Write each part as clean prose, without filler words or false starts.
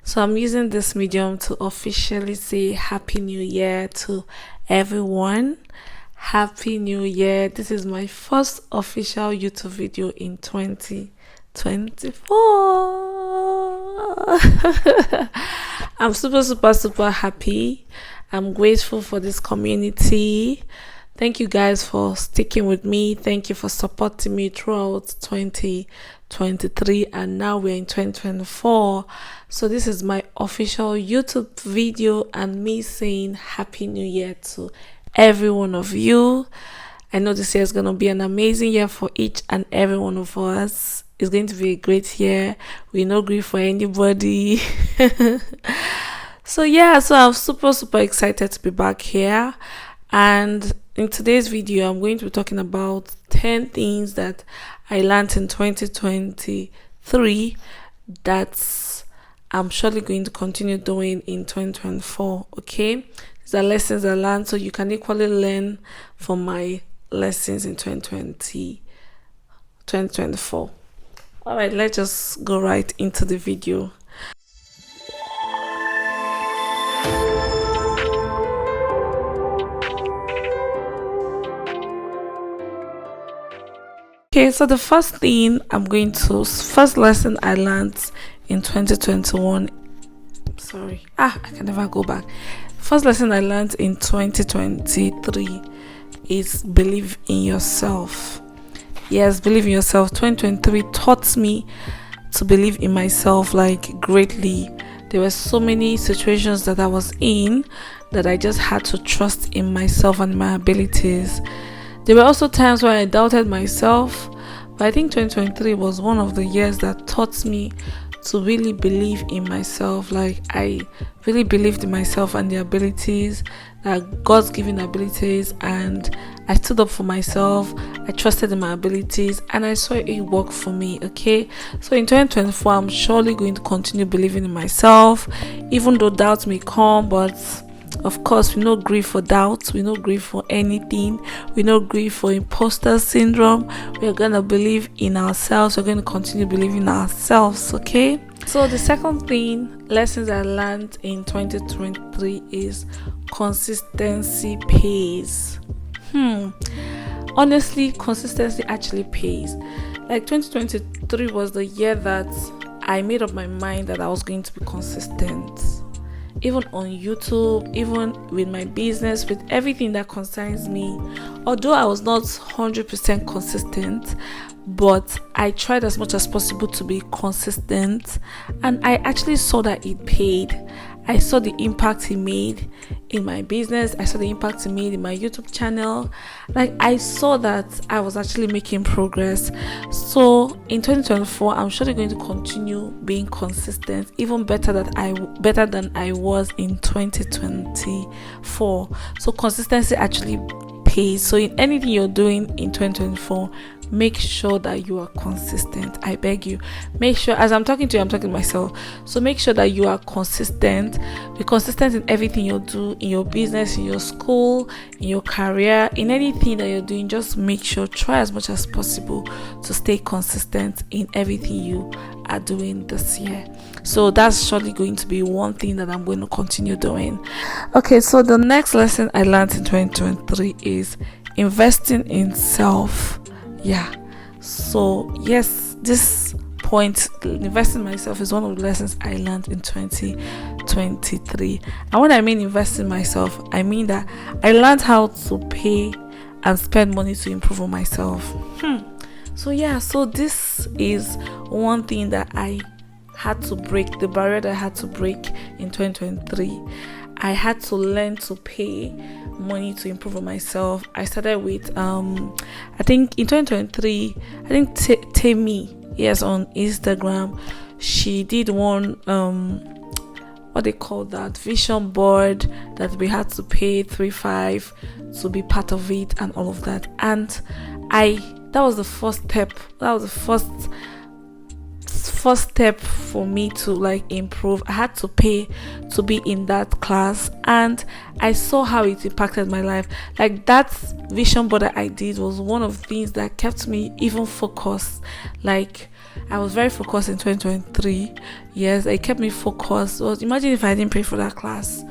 So I'm using this medium to officially say Happy New Year to everyone. Happy New Year. This is my first official YouTube video in 2024. I'm super happy. I'm grateful for this community. Thank you guys for sticking with me. Thank you for supporting me throughout 2023, and now we're in 2024. So this is my official YouTube video and me saying Happy New Year to every one of you. I know this year is going to be an amazing year for each and every one of us. It's going to be a great year. We no grief for anybody. So I'm super excited to be back here. And in today's video, I'm going to be talking about 10 things that I learned in 2023 that I'm surely going to continue doing in 2024. Okay, these are lessons I learned, so you can equally learn from my lessons in 2024. All right, let's just go right into the video. Okay, so the first lesson I learned in 2021. I can never go back. First lesson I learned in 2023 is believe in yourself. Yes, believe in yourself. 2023 taught me to believe in myself greatly. There were so many situations that I was in that I just had to trust in myself and my abilities. There were also times where I doubted myself, but I think 2023 was one of the years that taught me to really believe in myself. I really believed in myself and the abilities, God's given abilities, and I stood up for myself. I trusted in my abilities and I saw it work for me. Okay, so in 2024, I'm surely going to continue believing in myself, even though doubts may come, but of course, we no grief for doubts, we no grief for anything, we no grief for imposter syndrome. We're gonna believe in ourselves, we're gonna continue believing in ourselves, okay? So the second lessons I learned in 2023 is consistency pays. Honestly, consistency actually pays. 2023 was the year that I made up my mind that I was going to be consistent. Even on YouTube, even with my business, with everything that concerns me. Although I was not 100% consistent, but I tried as much as possible to be consistent, and I actually saw that it paid. I saw the impact it made in my business. I saw the impact it made in my YouTube channel. I saw that I was actually making progress. So in 2024, I'm surely going to continue being consistent, even better than I was in 2024. So consistency actually pays. So in anything you're doing in 2024, make sure that you are consistent. I beg you, make sure, as I'm talking to you, I'm talking to myself, so make sure that you are consistent. Be consistent in everything you do, in your business, in your school, in your career, in anything that you're doing. Just make sure, try as much as possible to stay consistent in everything you are doing this year. So that's surely going to be one thing that I'm going to continue doing. Okay, so the next lesson I learned in 2023 is investing in self. So yes, this point, investing in myself, is one of the lessons I learned in 2023. And when I mean invest in myself, I mean that I learned how to pay and spend money to improve on myself. So this is one thing that I had to break, the barrier that I had to break in 2023. I had to learn to pay money to improve on myself. I started with I think in 2023, I think Temi, yes, on Instagram, she did one what they call that, vision board, that we had to pay 3,500 to be part of it and all of that. And that was the first step. That was the first step for me to improve. I had to pay to be in that class, and I saw how it impacted my life. That vision board that I did was one of the things that kept me even focused. I was very focused in 2023. Yes, it kept me focused. So imagine if I didn't pay for that class,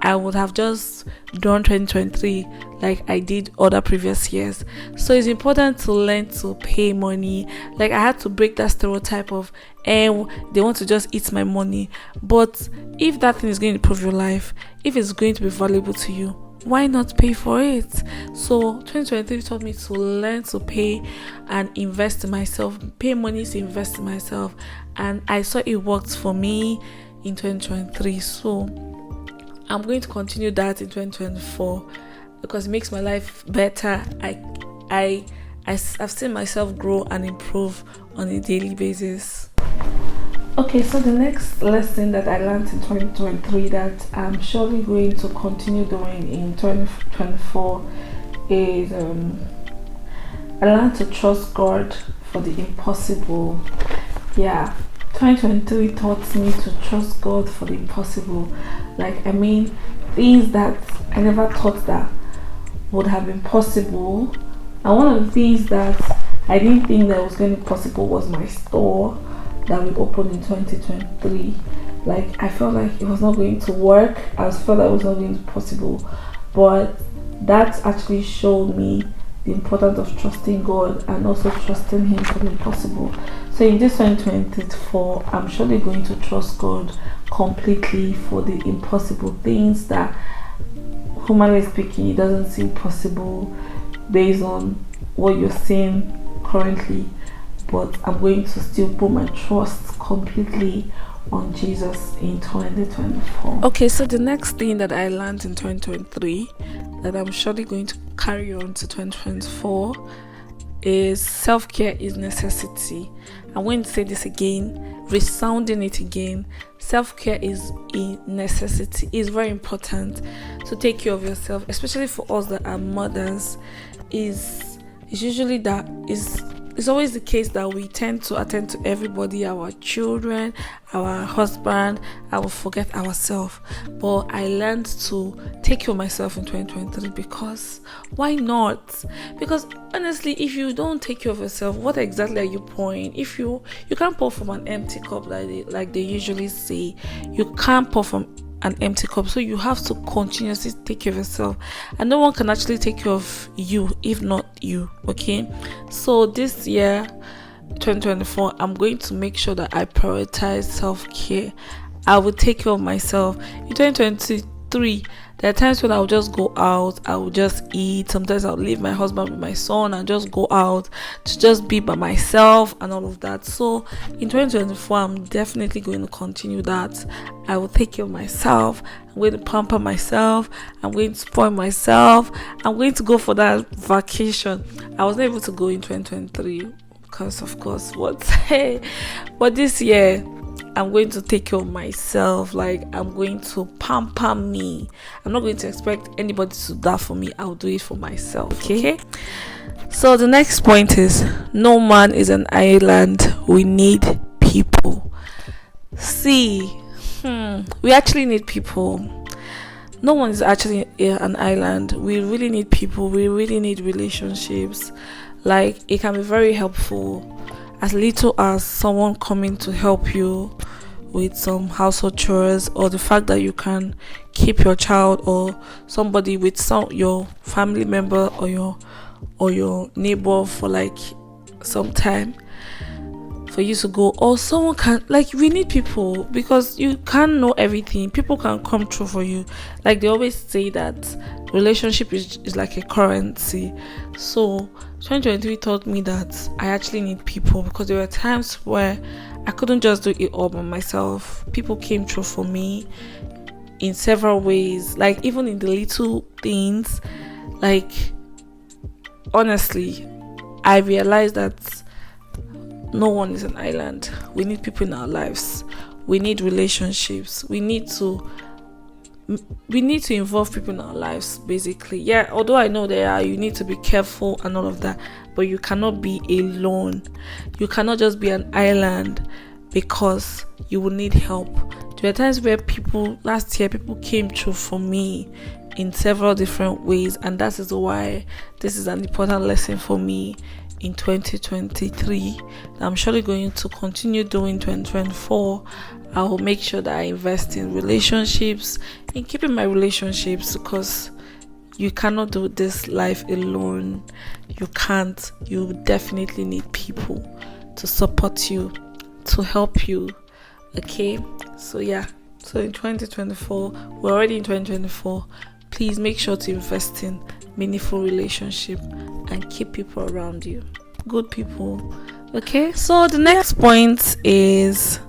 I would have just done 2023 like I did other previous years. So it's important to learn to pay money. Like I had to break that stereotype of they want to just eat my money. But if that thing is going to improve your life, if it's going to be valuable to you, why not pay for it? So 2023 taught me to learn to pay and invest in myself. Pay money to invest in myself, and I saw it worked for me in 2023. So I'm going to continue that in 2024 because it makes my life better. I've seen myself grow and improve on a daily basis. Okay, so the next lesson that I learned in 2023 that I'm surely going to continue doing in 2024 is I learned to trust God for the impossible. Yeah, 2023 taught me to trust God for the impossible. Things that I never thought that would have been possible. And one of the things that I didn't think that was going to be possible was my store that we opened in 2023. I felt like it was not going to work. I felt that it was not going to be possible. But that actually showed me the importance of trusting God and also trusting Him for the impossible. So in this 2024, I'm surely going to trust God completely for the impossible things that, humanly speaking, it doesn't seem possible based on what you're seeing currently. But I'm going to still put my trust completely on Jesus in 2024. Okay, so the next thing that I learned in 2023 that I'm surely going to carry on to 2024 is self-care is necessity. I'm going to say this again, resounding it again. Self-care is a necessity. It's very important to take care of yourself, especially for us that are mothers. It's always the case that we tend to attend to everybody, our children, our husband, and we forget ourselves. But I learned to take care of myself in 2023 because why not? Because honestly, if you don't take care of yourself, what exactly are you pouring? If you can't pour from an empty cup like they usually say, you can't pour from an empty cup. So you have to continuously take care of yourself, and no one can actually take care of you if not you. Okay, so this year 2024, I'm going to make sure that I prioritize self-care. I will take care of myself. In 2023, there are times when I'll just go out, I will just eat. Sometimes I'll leave my husband with my son and just go out to just be by myself and all of that. So in 2024, I'm definitely going to continue that. I will take care of myself. I'm going to pamper myself. I'm going to spoil myself. I'm going to go for that vacation. I was not able to go in 2023 because, of course, but this year, I'm going to take care of myself. I'm going to pamper me. I'm not going to expect anybody to do that for me. I'll do it for myself. Okay? So the next point is, no man is an island. We need people. See, we actually need people. No one is actually an island. We really need people. We really need relationships. It can be very helpful, as little as someone coming to help you with some household chores, or the fact that you can keep your child or somebody with your family member or your neighbor for some time for you to go, or someone can we need people because you can't know everything. People can come through for you. They always say that relationship is like a currency. So 2023 taught me that I actually need people, because there were times where I couldn't just do it all by myself. People came through for me in several ways, even in the little things. Honestly, I realized that no one is an island. We need people in our lives. We need relationships. We need to involve people in our lives, basically. Yeah, although I know you need to be careful and all of that, but you cannot be alone. You cannot just be an island, because you will need help. There were times where last year people came through for me in several different ways, and that is why this is an important lesson for me in 2023 that I'm surely going to continue doing 2024. I will make sure that I invest in relationships, in keeping my relationships, because you cannot do this life alone. You can't. You definitely need people to support you, to help you. Okay, so yeah, so in 2024, we're already in 2024. Please make sure to invest in meaningful relationship and keep people around you, good people. Okay, so the next point is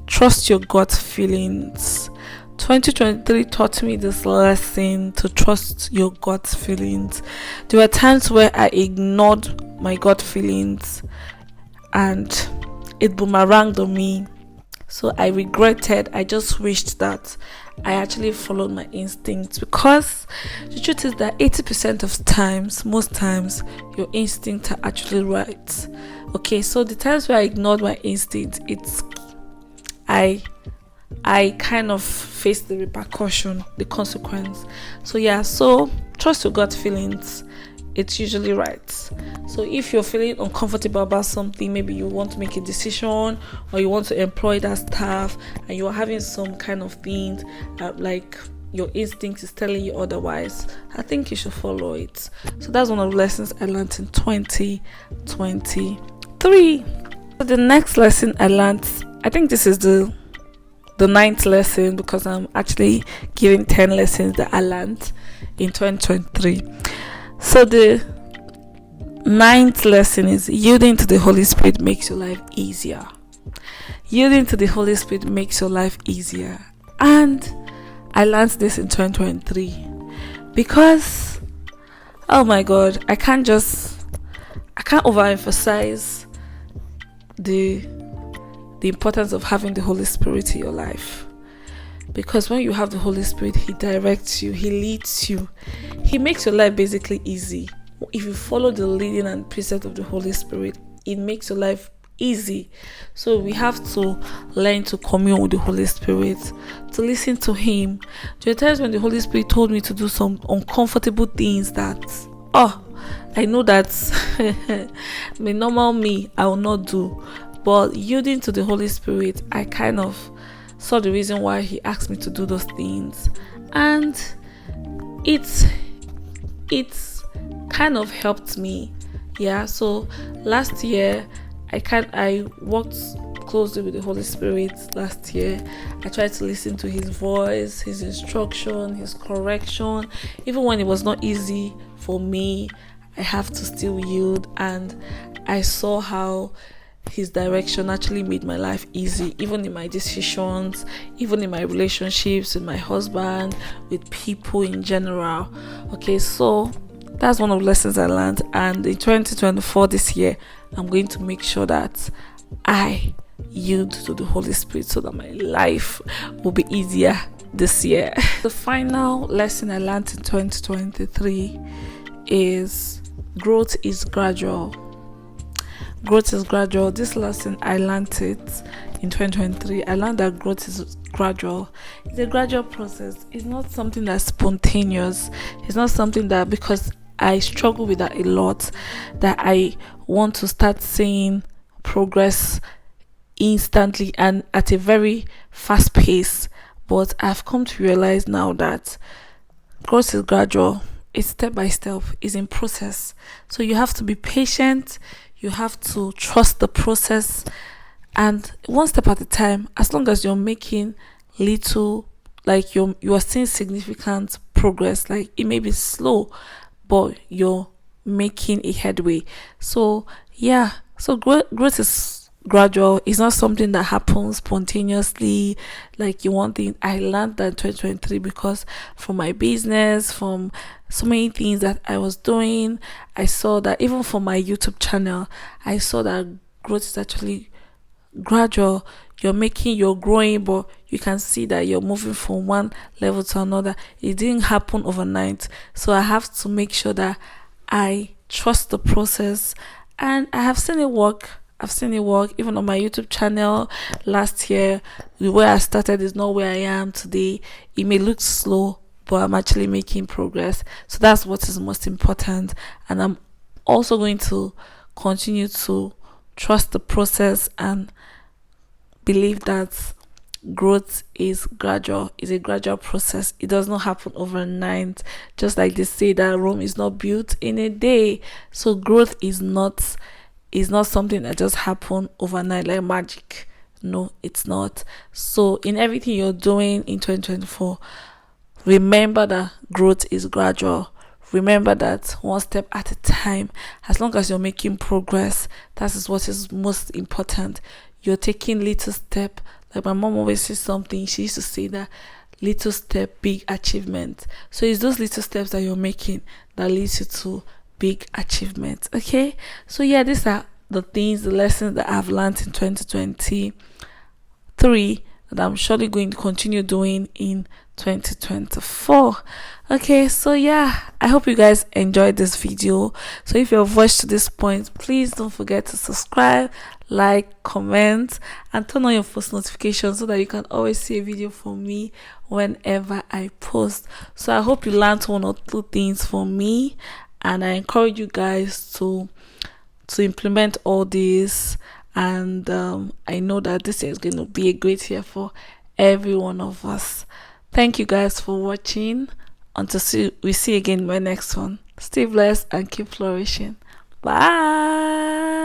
trust your gut feelings. 2023 taught me this lesson, to trust your gut feelings. There were times where I ignored my gut feelings and it boomeranged on me. So I regretted. I just wished that I actually followed my instincts, because the truth is that 80% of times, most times, your instincts are actually right. Okay, so the times where I ignored my instincts, I kind of face the repercussion, the consequence. So yeah, so trust your gut feelings. It's usually right. So if you're feeling uncomfortable about something, maybe you want to make a decision or you want to employ that staff and you're having some kind of thing like your instinct is telling you otherwise, I think you should follow it. So that's one of the lessons I learned in 2023. So the next lesson I learned, I think this is the 9th lesson, because I'm actually giving 10 lessons that I learned in 2023. So the 9th lesson is yielding to the Holy Spirit makes your life easier. Yielding to the Holy Spirit makes your life easier. And I learned this in 2023 because, oh my God, I can't overemphasize the importance of having the Holy Spirit in your life. Because when you have the Holy Spirit, He directs you, He leads you, He makes your life basically easy. If you follow the leading and precept of the Holy Spirit, it makes your life easy. So we have to learn to commune with the Holy Spirit, to listen to Him. There are times when the Holy Spirit told me to do some uncomfortable things that, I know that the normal me, I will not do. But yielding to the Holy Spirit, I kind of saw the reason why He asked me to do those things, and it's kind of helped me. Yeah. So last year, I worked closely with the Holy Spirit. Last year, I tried to listen to His voice, His instruction, His correction. Even when it was not easy for me, I have to still yield, and I saw how His direction actually made my life easy, even in my decisions, even in my relationships with my husband, with people in general. Okay, so that's one of the lessons I learned. And in 2024, this year, I'm going to make sure that I yield to the Holy Spirit so that my life will be easier this year. The final lesson I learned in 2023 is growth is gradual. Growth is gradual. This lesson, I learned it in 2023. I learned that growth is gradual. It's a gradual process. It's not something that's spontaneous. It's not something that, because I struggle with that a lot, that I want to start seeing progress instantly and at a very fast pace. But I've come to realize now that growth is gradual. It's step by step. It's in process. So you have to be patient. You have to trust the process, and one step at a time. As long as you're making little, like you are seeing significant progress, like it may be slow, but you're making a headway. So yeah, so growth is gradual. It's not something that happens spontaneously, like you want things. I learned that in 2023 because from my business, from so many things that I was doing, I saw that even for my YouTube channel, I saw that growth is actually gradual. You're growing, but you can see that you're moving from one level to another. It didn't happen overnight. So I have to make sure that I trust the process, and I have seen it work. Even on my YouTube channel last year. Where I started is not where I am today. It may look slow, but I'm actually making progress. So that's what is most important. And I'm also going to continue to trust the process and believe that growth is a gradual process. It does not happen overnight, just like they say that Rome is not built in a day. So growth is not something that just happen overnight like magic. No, it's not. So in everything you're doing in 2024, remember that growth is gradual. Remember that one step at a time. As long as you're making progress, that is what is most important. You're taking little step. Like my mom always says something. She used to say that little step, big achievement. So it's those little steps that you're making that leads you to big achievements. Okay. So yeah, these are the lessons that I've learned in 2023 that I'm surely going to continue doing in 2024. Okay, so yeah, I hope you guys enjoyed this video. So if you've watched to this point, please don't forget to subscribe, like, comment, and turn on your post notifications so that you can always see a video from me whenever I post. So I hope you learned one or two things from me, and I encourage you guys to implement all this. And I know that this year is going to be a great year for every one of us. Thank you guys for watching. Until we see again in my next one. Stay blessed and keep flourishing. Bye.